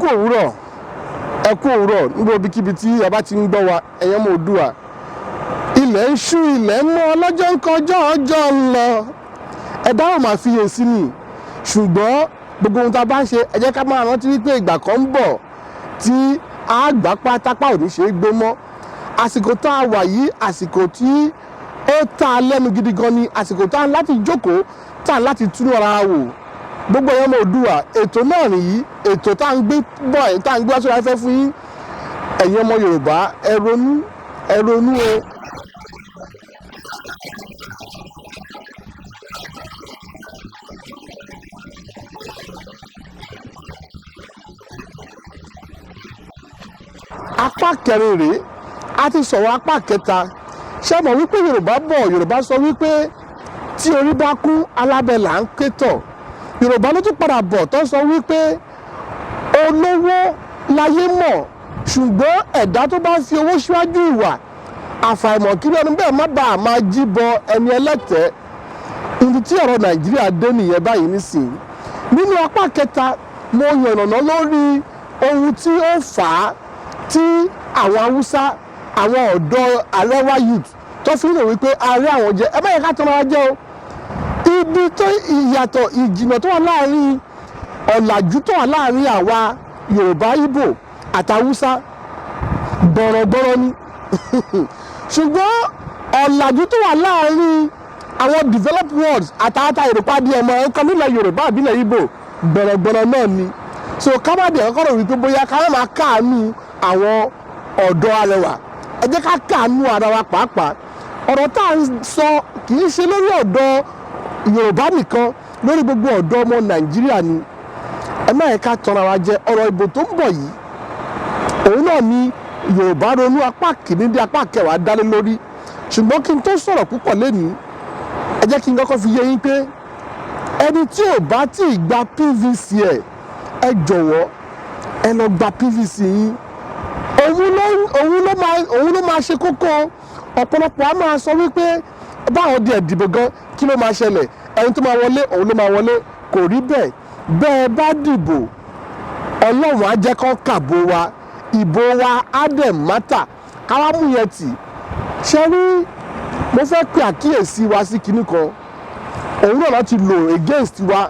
kú òwúrọ̀ níbo ibikíbi tí ẹ bá ti ń gbọ́ wa ẹ̀yàn mọ̀ Oòduà ilẹ̀ ń ṣú ilẹ̀ ń mọ́ ọlọ́jọ́ ń kọjọ́ ọjọ́ ń lọ ẹ̀dá ò máa fiyè sí ni ṣùgbọ́n gbogbo ohun tá a bá ń ṣe ẹ jẹ́ ká máa rántí wípé ìgbà kan ń bọ̀ tí àgbà pátápá ò ní ṣe é gbé mọ́ àsìkò tá a wà yìí àsìkò tí ó ta lẹ́nu gidi gan ni àsìkò tá a láti jókòó tá a láti túnú ara wò gbogbo ẹ̀yàn mọ̀ Oòduà ètò náà nìyí ètò tá à ń gbé bọ̀ tá à ń gbé aṣọ afẹ́ fún yín ẹ̀yin ọmọ Yorùbá ẹ ronú o. apá kẹrin rèé a ti sọ̀rọ̀ apá kẹta ṣé mọ̀ wípé Yorùbá sọ wípé tí orí bá kú alábẹ́ là ń ké tọ̀ Yorùbá ló tún padà bọ̀ tó sọ wípé olówó láyé mọ̀ ṣùgbọ́n ẹ̀dá tó bá fi owó síwájú ìwà àfàìmọ̀ kí lẹ́nu bẹ́ẹ̀ má bàa máa jíbọ ẹni ẹlẹ́tẹ̀ẹ́ ibi tí ọ̀rọ̀ Nàìjíríà dé nìyẹn báyìí nísìnyí nínú apá kẹta mo yànnàná lórí ohun tí ó fà á tí àwọn Haúsá àwọn ọ̀dọ́ Arewa youth tó fi ń lò wípé ààrẹ àwọn jẹ ẹ bá yẹ ká tọ́ máa jẹ́ o ibi tó ìyàtọ̀ ìjìnà tó wà láàrin ọ̀làjú tó wà láàrin àwa Yorùbá Ìgbò àtàwùsá gbọ̀rọ̀gbọ̀rọ̀ ni ṣùgbọ́n ọ̀làjú tó wà láàrin àwọn developed world àtàtà Yorùbá di ọmọ ẹ̀kan nílẹ̀ Yorùbá àbílẹ̀ Ìgbò gbọ̀rọ̀gbọ̀rọ̀ náà ni so kábàdì ẹ̀kọ́ rò wípé bóyá ká máa káàánú àwọn ọ̀dọ́ Arẹwà ẹ jẹ́ ká káàánú ara wa pàápàá ọ̀rọ̀ tá à ń sọ kì í ṣe lórí ọ̀dọ́ Yorùbá nìkan lórí gbogbo ọ̀dọ́ ọmọ Nàìjíríà ni ẹ má yẹ ká tọra wa jẹ ọ̀rọ̀ ìbò tó ń bọ̀ yìí òun náà ni Yorùbá ronú apá kìíní dé apá kẹwàá dálé lórí ṣùgbọ́n kí n tó sọ̀rọ̀ púpọ̀ lénìí ẹ jẹ́ kí n kọ́kọ́ fi yé yín pé ẹni tí ò bá tí ì gba PVC ẹ jọ̀wọ́ ẹ lọ gba PVC yín òun ló máa ṣe kókó ọ̀pọ̀lọpọ̀ á máa sọ wípé báwọn di ẹ̀dìbò gan kí ló máa ṣẹlẹ̀ ẹni tó máa wọlé òun ló máa wọlé kò rí bẹ́ẹ̀ bẹ́ẹ̀ bá dìbò Ọlọ́run á jẹ́ kó kàbó wa ìbò wa á dẹ̀ mátà káwá mú yẹn tì ṣe rí mo fẹ́ pe àkíyèsí wa sí kinní kan òun náà láti lò against wa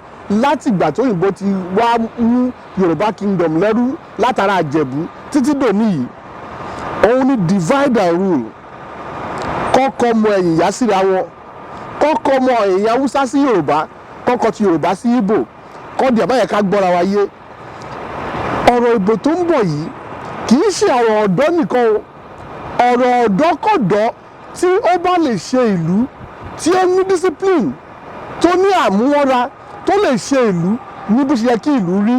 láti ìgbà tó òyìnbó ti wá mú Yorùbá kingdom lẹ́rú látara Àjẹ̀bú títí dòní yìí òun ni divide and rule kọ́kọ́ mọ ẹ̀yìn yá síra wọn kọ́kọ́ mọ ẹ̀yìn Haúsá sí Yorùbá kọ́kọ́ ti Yorùbá sí Ìgbò kọ́ọ̀dì àbáyẹ ká gbọ́ra wa yé ọ̀rọ̀ ìbò tó ń bọ̀ yìí kì í ṣe ọ̀rọ̀ ọ̀dọ́ nìkan o ọ̀rọ̀ ọ̀dọ́kọ̀dọ́ tí ó bá lè ṣe ìlú tí ó ní discipline tó ní àmúwọ́ra tó lè ṣe ìlú ní bó ṣe yẹ kí ìlú rí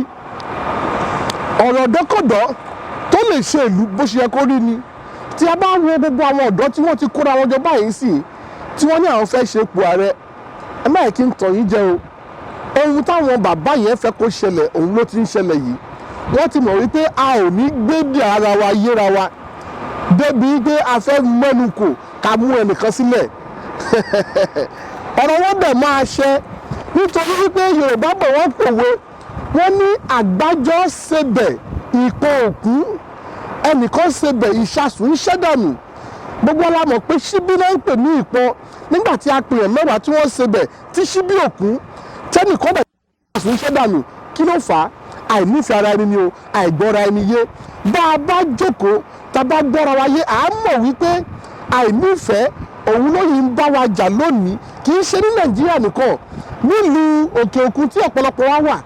ọ̀rọ̀ ọ̀dọ́kọ̀dọ́ tó lè ṣe ìlú bó ṣe yẹ kó rí ni tí a bá wo gbogbo àwọn ọ̀dọ́ tí wọ́n ti kóra wọn jọ báyìí sí tí wọ́n ní àwọn fẹ́ ṣe ipò ààrẹ ẹ má yẹ kí n tàn yín jẹ o ohun táwọn bàbá yẹn fẹ́ kó ṣẹlẹ̀ òun ló ti ń ṣẹlẹ̀ yìí wọ́n ti mọ̀ wípé a ò ní gbédè ara wa yéra wa débi pé a fẹ́ mẹ́nu kò ká mú ẹnìkan sílẹ̀ ọ̀rọ̀ wọn bẹ̀ máa ṣẹ nítorí wípé Yorùbá bọ̀ wọ́n pòwe wọ́n ní àgbájọ ṣebẹ̀ ìpọ̀ òkú ẹnìkan ṣebẹ̀ ìṣàsùn ìṣẹ́dànù gbogbo la mọ̀ pé ṣíbí náà ń pè ní ìpọ̀ nígbà tí a pè yàn mẹ́wàá tí wọ́n ṣebẹ̀ tí ṣíbí òkú tẹ́nìkan bẹ̀ ìṣàsùn ìṣẹ́dànù kí ló fà á àìnífẹ̀ẹ́ ara ẹni ni o àìgbọ́ra ẹni yé bá a bá jókòó tá a bá gbọ́ra wa yé à á mọ̀ wípé àìnífẹ̀ẹ́ òun ló yìí ń bá wa jà lónìí kì í ṣe ní Nàìjíríà nìkan nílùú òkè òkun tí ọ̀pọ̀lọpọ̀ wa wà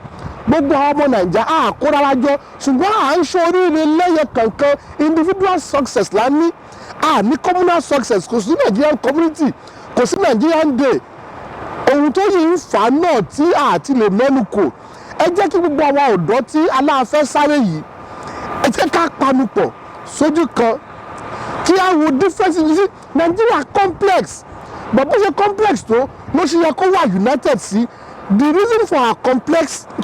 gbogbo àwọn ọmọ Nàìjíríà á kóra wa jọ ṣùgbọ́n à ń ṣe oríire lẹ́yẹ kankan individual success la ní ní communal success kò sí Nigerian community kò sí Nigerian day ohun tó yìí ń fà náà tí àti lè mẹ́nu kò ẹ jẹ́ kí gbogbo àwọn ọ̀dọ́ tí aláàfẹ́ sáré yìí ẹ jẹ́ ká panupọ̀ sójú kan kí á wo difference yìí sí Nigeria complex but bó ṣe complex tó ló ṣe yẹ kó wà united sí the reason for our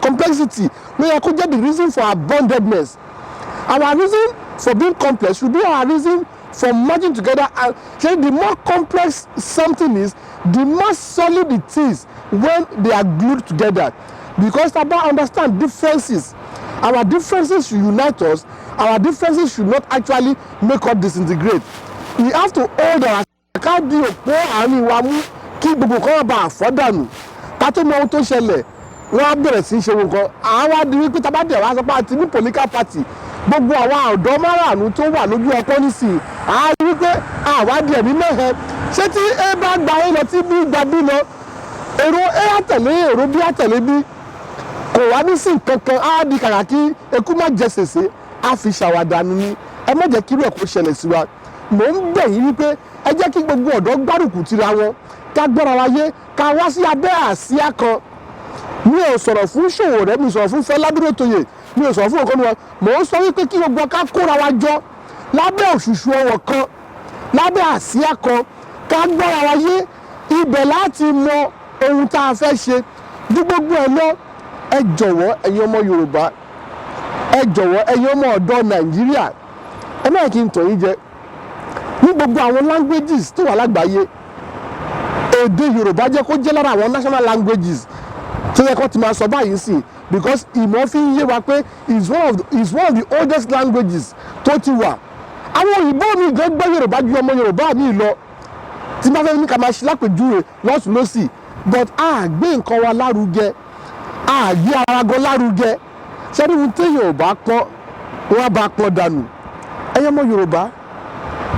complexity ló yẹ kó jẹ́ the reason for our bondedness our reason for being complex should be our reason for merging together and say the more complex something is the more solid it is when they are glued together because about understand differences Our differences should unite us. Our differences should not actually make us disintegrate. We have to hold our ká di òpó àárín wa mú kí gbogbo kan bá àfọ́dànù ká tó mọ ohun tó ṣẹlẹ̀ wọ́n á bẹ̀rẹ̀ sí í ṣe nǹkan àwọn á di wípé tá a bá dẹ̀ wá sọ pé àti ní political party gbogbo àwọn ọ̀dọ́ márààrún tó wà lójú ọpọ́n nísìnyí á rí wípé àwádìí ẹ̀mí mẹ́hẹ ṣé tí ẹ bá gba ẹ lọ tí bí gba bí lọ èrò ẹ àtẹ̀lé èrò bí àtẹ̀lé bí kò wá ní sí nǹkan kan á di kàkà kí eku má jẹ sèse á fi ṣàwàdànù ni ẹ má jẹ́ kí irú ẹ̀ kó ṣẹlẹ̀ sí wa mò ń bẹ̀ yín wípé ẹ jẹ́ kí gbogbo ọ̀dọ́ gbárùkù tira wọn ká gbọ́ra wa yé ká wá sí abẹ́ àsíá kan mi ò sọ̀rọ̀ fún Sowore mi sọ̀rọ̀ fún Fẹlá Dúrótoyè mi ò sọ̀rọ̀ fún ọ̀kan wọn mò ń sọ wípé kí gbogbo ká kóra wa jọ lábẹ́ òṣùṣù ọwọ̀ kan lábẹ́ àsíá kan ká gbọ́ra wa yé ibẹ̀ láti mọ ohun tá a fẹ́ ṣe ju gbogbo ẹ̀ lọ ẹ jọ̀wọ́ ẹ̀yin ọmọ Yorùbá ẹ jọ̀wọ́ ẹ̀yin ọmọ ọ̀dọ́ Nàìjíríà ẹ má kí n tọ̀ yín jẹ ní gbogbo àwọn languages tó wà lágbàáyé èdè Yorùbá jẹ́ kó jẹ́ lára àwọn national languages tó yẹ kó ti máa sọ báyìí sí because ìmọ̀ fi ń yé wa pé is one of the oldest languages tó ti wà àwọn òyìnbó mi gan gbọ́ Yorùbá ju ọmọ Yorùbá mi lọ tí bá fẹ́ ní ká máa ṣe lápèjúwe lọ́sùn lọ́sì but a gbé nǹkan wa lárugẹ a gbé ara gan lárugẹ sẹ́ni ohun tí Yorùbá pọ́n wọ́n bá pọ́n dànù ẹ̀yin ọmọ Yorùbá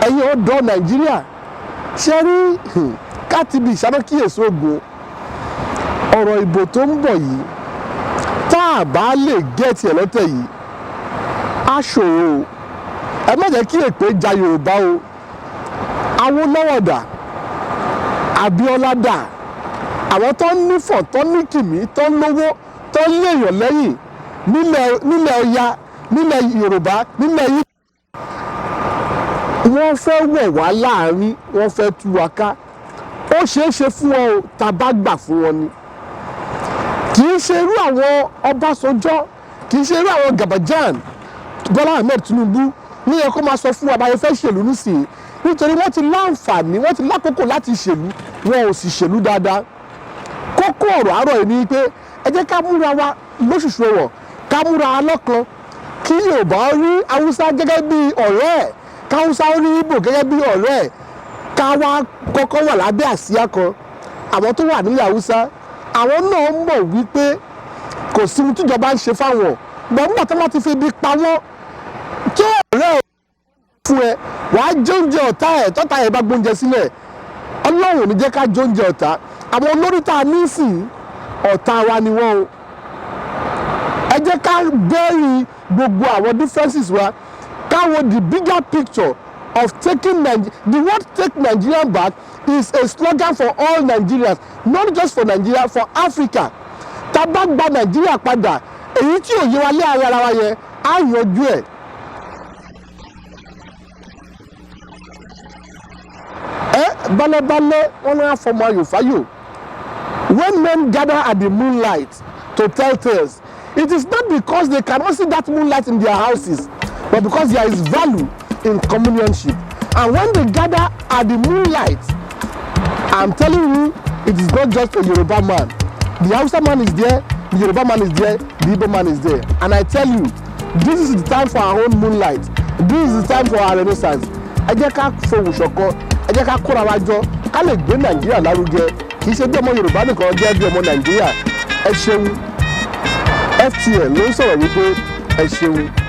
ẹ̀yin ọ̀dọ́ Nàìjíríà ṣe rí káàtìbí ìṣàlọ́kíyèsí ogun ọ̀rọ̀ ìbò tó ń bọ̀ yìí tá a bá lè gẹ́ẹ̀tì ẹ̀ lọ́tẹ̀ yìí á ṣòro ẹ má jẹ́ kí èpè ja Yorùbá o Awólọ́wọ̀ dà Abíọ́lá dà àwọn tó ń nífọ̀ tó ń ní kìmí tó ń lówó tó ń léèyàn lẹ́yìn nílẹ̀ Ọya nílẹ̀ Yorùbá nílẹ̀ yìí wọ́n fẹ́ wọ̀ wá láàrin wọ́n fẹ́ tú wa ká ó ṣeé ṣe fún wọn o tá a bá gbà fún wọn ni kì í ṣe irú àwọn Ọbásanjọ́ kì í ṣe irú àwọn Gabajan Bọ́lá Ahmed Tinubu ní ẹ kó máa sọ fún wa báyìí fẹ́ ṣèlú nísìnyí nítorí wọ́n ti láǹfààní wọ́n ti lákòókò láti ṣèlú wọn ò sì ṣèlú dáadáa kókó ọ̀rọ̀ àárọ̀ yìí ni pé ẹ jẹ́ ká múra wa lóṣùṣù ọwọ̀ ká múra wa lọ́kan kí Yorùbá rí Haúsá gẹ́gẹ́ bí ọ̀rẹ́ ẹ̀ káwùsá rí Ìgbò gẹ́gẹ́ bí ọ̀rẹ́ ẹ̀ ká wá kọ́kọ́ wà lábẹ́ àsíá kan àwọn tó wà nílẹ̀ Haúsá àwọn náà mọ̀ wípé kò sí ohun tíjọba ń ṣe fáwọn gbọ̀n nígbà tó bá ti fi ibi pa wọ́n tí ọ̀rẹ́ ẹ̀ fún ẹ wàá jẹ oúnjẹ ọ̀tá ẹ̀ tọ́ta ẹ̀ bá gbóúnjẹ sílẹ̀ Ọlọ́run ò ní jẹ́ ká jẹ oúnjẹ ọ̀tá àwọn olórí tá a ní sìn ọ̀tá wa ni wọ́n o ẹ jẹ́ ká bẹ́ẹ̀rì gbogbo àwọn differences wa káwo the bigger picture of taking the word take Nigeria back is a slogan for all Nigerians not just for Nigeria for Africa tá a bá gba Nigeria padà èyí tí ò yé wa lé ara wa yẹn á yanjú ẹ̀. Balẹ̀balẹ̀ wọn náà fọmọ ayòfáyò when men gather at the moonlight to tell tales it is not because they cannot see that moonlight in their houses but because there is value in companionship and when they gather at the moonlight I'm telling you it is not just a Yoruba man the Hausa man is there the Yoruba man is there the Igbo man is there and I tell you this is the time for our own moonlight this is the time for our renaissance ẹ jẹ́ ká fohùn ṣọ̀kan ẹ jẹ́ ká kóra wa jọ ká lè gbé Nàìjíríà lárugẹ kì í ṣe bí ọmọ Yorùbá nìkan jẹ́ bí ọmọ Nàìjíríà ẹ ṣeun FTN ló ń sọ̀rọ̀ wípé ẹ ṣeun.